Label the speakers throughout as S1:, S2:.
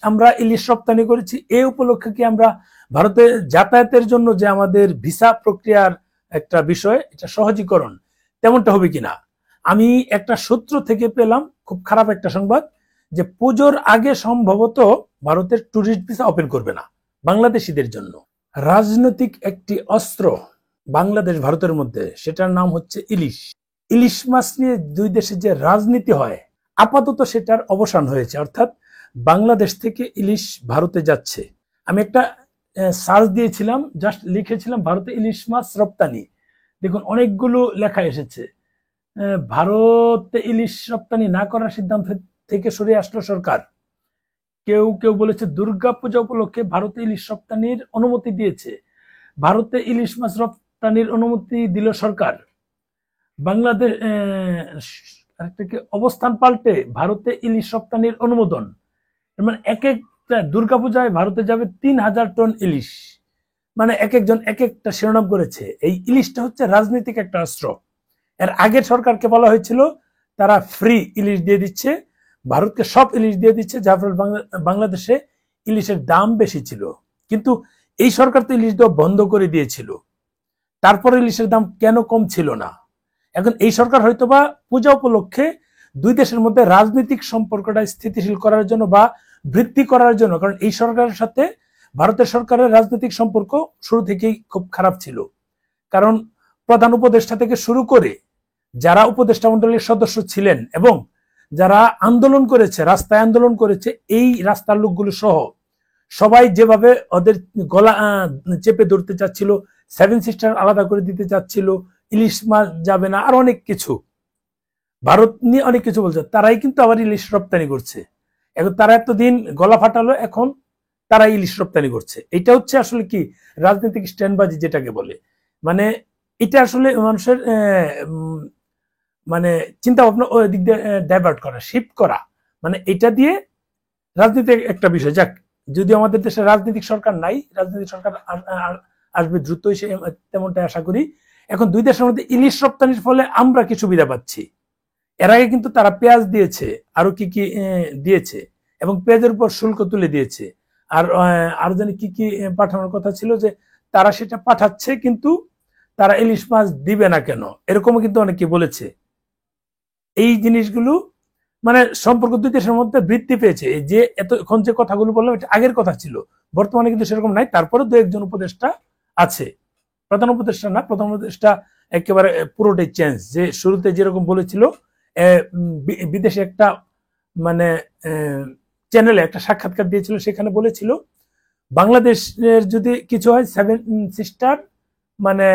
S1: আমরা ইলিশ রপ্তানি করেছি, এই উপলক্ষে কি আমরা ভারতে যাতায়াতের জন্য যে আমাদের ভিসা প্রক্রিয়ার একটা বিষয়, এটা সহজীকরণ, তেমনটা হবে কিনা। আমি একটা সূত্র থেকে পেলাম খুব খারাপ একটা সংবাদ, যে পুজোর আগে সম্ভবত ভারতের ট্যুরিস্ট ভিসা ওপেন করবে না বাংলাদেশিদের জন্য। রাজনৈতিক একটি অস্ত্র বাংলাদেশ ভারতের মধ্যে, সেটার নাম হচ্ছে ইলিশ। ইলিশ মাছ নিয়ে দুই দেশে যে রাজনীতি হয়, আপাতত সেটার অবসান হয়েছে, অর্থাৎ বাংলাদেশ থেকে ইলিশ ভারতে যাচ্ছে। আমি একটা সার্চ দিয়েছিলাম, জাস্ট লিখেছিলাম ভারতে ইলিশ মাছ রপ্তানি, দেখুন অনেকগুলো লেখা এসেছে। ভারতে ইলিশ রপ্তানি না করার সিদ্ধান্ত থেকে সরে আসলো সরকার। কেউ কেউ বলেছে দুর্গাপূজা উপলক্ষে ভারতে ইলিশ রপ্তানির অনুমতি দিয়েছে। ভারতে ইলিশ মাছ রপ্তানির অনুমতি দিল সরকার। বাংলাদেশ অবস্থান পাল্টে ভারতে ইলিশ রপ্তানির অনুমোদন। মানে এক একটা দুর্গাপূজায় ভারতে যাবে ৩,০০০ টন ইলিশ। মানে এক একজন এক একটা শিরোনাম করেছে। এই ইলিশটা হচ্ছে রাজনৈতিক একটা অস্ত্র। এর আগের সরকারকে বলা হয়েছিল তারা ফ্রি ইলিশ দিয়ে দিচ্ছে, ভারতকে সব ইলিশ দিয়ে দিচ্ছে, যার ফলে বাংলাদেশে ইলিশের দাম বেশি ছিল। কিন্তু এই সরকার তো ইলিশ দেওয়া বন্ধ করে দিয়েছিল, তারপরে ইলিশের দাম কেন কম ছিল না? এখন এই সরকার হয়তোবা পূজা উপলক্ষে দুই দেশের মধ্যে রাজনৈতিক সম্পর্কটা স্থিতিশীল করার জন্য বা বৃদ্ধি করার জন্য, কারণ এই সরকারের সাথে ভারতের সরকারের রাজনৈতিক সম্পর্ক শুরু থেকেই খুব খারাপ ছিল। কারণ প্রধান উপদেষ্টা থেকে শুরু করে যারা উপদেষ্টা মন্ডলীর সদস্য ছিলেন এবং যারা আন্দোলন করেছে, রাস্তায় আন্দোলন করেছে, এই রাস্তার লোকগুলো সহ সবাই যেভাবে ওদের গলা চেপে ধরতে চাচ্ছিল, 7 সিস্টার আলাদা করে দিতে চাচ্ছিল, ইলিশ মাছ যাবে না, আর অনেক কিছু ভারত নিয়ে অনেক কিছু বলছে, তারাই কিন্তু আবার ইলিশ রপ্তানি করছে। এখন তারা এতদিন গলা ফাটালো, এখন তারা ইলিশ রপ্তানি করছে। এটা হচ্ছে আসলে কি রাজনৈতিক স্ট্যান্ডবাজি যেটাকে বলে। মানে এটা আসলে মানুষের মানে চিন্তা ভাবনা ওই দিক দিয়ে ডাইভার্ট করা, শিফট করা, মানে এটা দিয়ে রাজনীতির একটা বিষয়। যাক, যদিও আমাদের দেশে রাজনৈতিক সরকার নাই, রাজনৈতিক সরকার আসবে দ্রুতই, তেমনটাই আশা করি। এখন দুই দেশের মধ্যে ইলিশ রপ্তানির ফলে আমরা কি সুবিধা পাচ্ছি? এর আগে কিন্তু তারা পেঁয়াজ দিয়েছে, আরো কি কি দিয়েছে, এবং পেঁয়াজের উপর শুল্ক তুলে দিয়েছে। আর আরো জানি কি কি পাঠানোর কথা ছিল, যে তারা সেটা পাঠাচ্ছে, কিন্তু তারা ইলিশ মাছ দিবে না কেন, এরকমও কিন্তু অনেকে বলেছে। এই জিনিসগুলো মানে সম্পর্ক দুই দেশের মধ্যে বৃদ্ধি পেয়েছে। যে এতক্ষণ যে কথাগুলো বললাম, এটা আগের কথা ছিল, বর্তমানে কিন্তু সেরকম নাই। তারপরে দু একজন উপদেষ্টা আছে, প্রধান উপদেষ্টা না, প্রধান উপদেষ্টা একেবারে পুরোটাই চেঞ্জ। যে শুরুতে যেরকম বলেছিল, বিদেশে একটা মানে চ্যানেলে একটা সাক্ষাৎকার দিয়েছিল, সেখানে বলেছিল বাংলাদেশের যদি কিছু হয় 7 সিস্টার মানে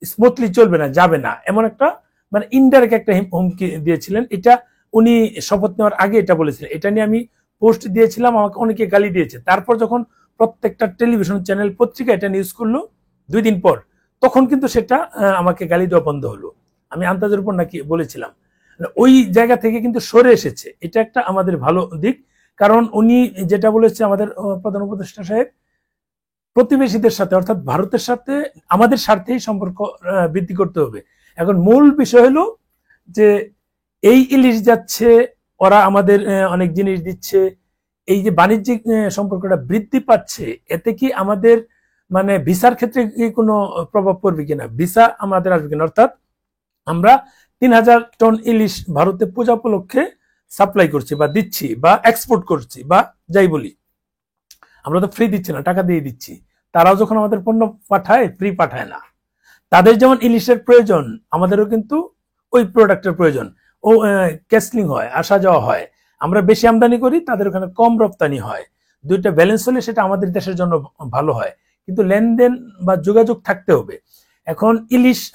S1: স্মুথলি চলবে না, যাবে না, এমন একটা মানে ইনডাইরেক্ট একটা হুমকি দিয়েছিলেন। এটা উনি শপথ নেওয়ার আগে এটা বলেছিলেন। এটা নিয়ে আমি পোস্ট দিয়েছিলাম, আমাকে অনেকে গালি দিয়েছে। তারপর যখন প্রত্যেকটা টেলিভিশন চ্যানেল পত্রিকা এটা নিউজ করলো 2 দিন পর, তখন কিন্তু সেটা আমাকে গালি দেওয়া বন্ধ হলো। আমি আন্দাজের উপর নাকি বলেছিলাম, ওই জায়গা থেকে কিন্তু সরে এসেছে। এটা একটা আমাদের ভালো দিক, কারণ উনি যেটা বলেছে আমাদের প্রধান উপদেষ্টা সাহেব, প্রতিবেশীদের সাথে অর্থাৎ ভারতের সাথে আমাদের স্বার্থেই সম্পর্ক বৃদ্ধি করতে হবে। এখন মূল বিষয় হলো যে এই ইলিশ যাচ্ছে, ওরা আমাদের অনেক জিনিস দিচ্ছে, এই যে বাণিজ্যিক সম্পর্কটা বৃদ্ধি পাচ্ছে, এতে কি আমাদের মানে ভিসার ক্ষেত্রে কি কোনো প্রভাব পড়বে কিনা, ভিসা আমাদের আসবে কিনা? অর্থাৎ আমরা ৩,০০০ টন ইলিশ ভারতে পূজা উপলক্ষে সাপ্লাই করছি বা দিচ্ছি বা এক্সপোর্ট করছি বা যাই বলি, আমরা তো ফ্রি দিচ্ছি না, টাকা দিয়ে দিচ্ছি। তারাও যখন আমাদের পণ্য পাঠায়, ফ্রি পাঠায় না। তাদের যেমন ইলিশের প্রয়োজন, আমাদেরও কিন্তু ওই প্রোডাক্টের প্রয়োজন। ও ক্যাসলিং হয়, আসা যাওয়া হয়, আমরা বেশি আমদানি করি, তাদের ওখানে কম রপ্তানি হয়। দুইটা ব্যালেন্স হলে সেটা আমাদের দেশের জন্য ভালো হয়, কিন্তু লেনদেন বা যোগাযোগ থাকতে হবে। এখন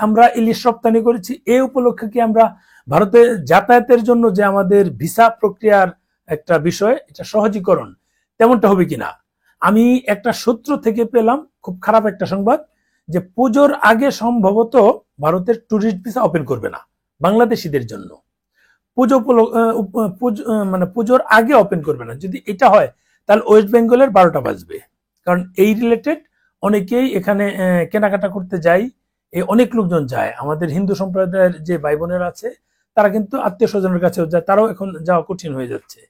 S1: আমরা ইলিশ রপ্তানি করেছি, এই উপলক্ষে কি আমরা ভারতে যাতায়াতের জন্য যে আমাদের ভিসা প্রক্রিয়ার একটা বিষয়, এটা সহজীকরণ, তেমনটা হবে কিনা। আমি একটা সূত্র থেকে পেলাম খুব খারাপ একটা সংবাদ, যে পুজোর আগে সম্ভবত ভারতের ট্যুরিস্ট ভিসা ওপেন করবে না বাংলাদেশিদের জন্য। মানে পুজোর আগে ওপেন করবে না। যদি এটা হয়, তাহলে ওয়েস্ট বেঙ্গলের 12টা বাজবে। কারণ এই রিলেটেড অনেকেই এখানে কেনাকাটা করতে যায়, অনেক লোকজন যায়। আমাদের হিন্দু সম্প্রদায়ের যে ভাই বোনেরা আছে, তারা কিন্তু আত্মীয় স্বজনের কাছেও যায়, তারাও এখন যাওয়া কঠিন হয়ে যাচ্ছে।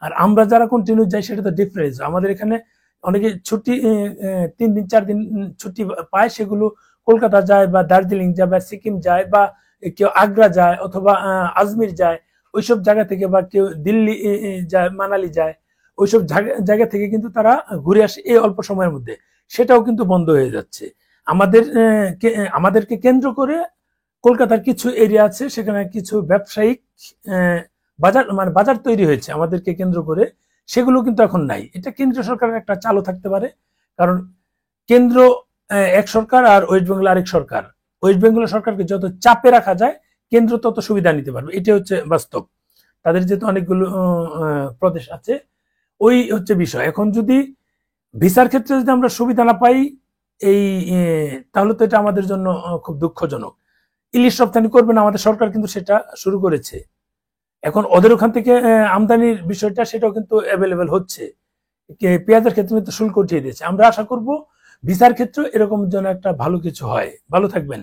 S1: আর আমরা যারা কন্টিনিউ যাই সেটা তো ডিফারেন্স। আমাদের এখানে অনেকে ছুটি 3 দিন 4 দিন ছুটি পায়, সেগুলো কলকাতা যায় বা দার্জিলিং যায় বা সিকিম যায় বা কেউ আগ্রা যায় অথবা আজমির যায়, ওইসব জায়গা থেকে, বা কেউ দিল্লি যায়, মানালি যায়, ওইসব জায়গা থেকে কিন্তু তারা ঘুরে আসে এই অল্প সময়ের মধ্যে। সেটাও কিন্তু বন্ধ হয়ে যাচ্ছে। আমাদেরকে কেন্দ্র করে কলকাতার কিছু এরিয়া আছে, সেখানে কিছু ব্যবসায়িক বাজার, মানে বাজার তৈরি হয়েছে আমাদেরকে কেন্দ্র করে, সেগুলো কিন্তু এখন নাই। এটা কেন্দ্রীয় সরকারের একটা চালু থাকতে পারে, কারণ কেন্দ্র এক সরকার আর ওয়েস্ট বেঙ্গল আরেক সরকার। ওয়েস্ট বেঙ্গলের সরকারকে যত চাপে রাখা যায় কেন্দ্র তত সুবিধা নিতে পারবে, এটা হচ্ছে বাস্তব। তাদের যেহেতু অনেকগুলো প্রদেশ আছে, ওই হচ্ছে বিষয়। এখন যদি ভিসার ক্ষেত্রে যদি আমরা সুবিধা না পাই এই তাহলে তো এটা আমাদের জন্য খুব দুঃখজনক। ইলিশ রপ্তানি করবে না আমাদের সরকার, কিন্তু সেটা শুরু করেছে। এখন ওদের ওখান থেকে আমদানির বিষয়টা সেটাও কিন্তু অ্যাভেলেবেল হচ্ছে। পেঁয়াজের ক্ষেত্রে কিন্তু শুল্ক উঠিয়ে দিয়েছে। আমরা আশা করব ভিসার ক্ষেত্রে এরকম যেন একটা ভালো কিছু হয়। ভালো থাকবেন।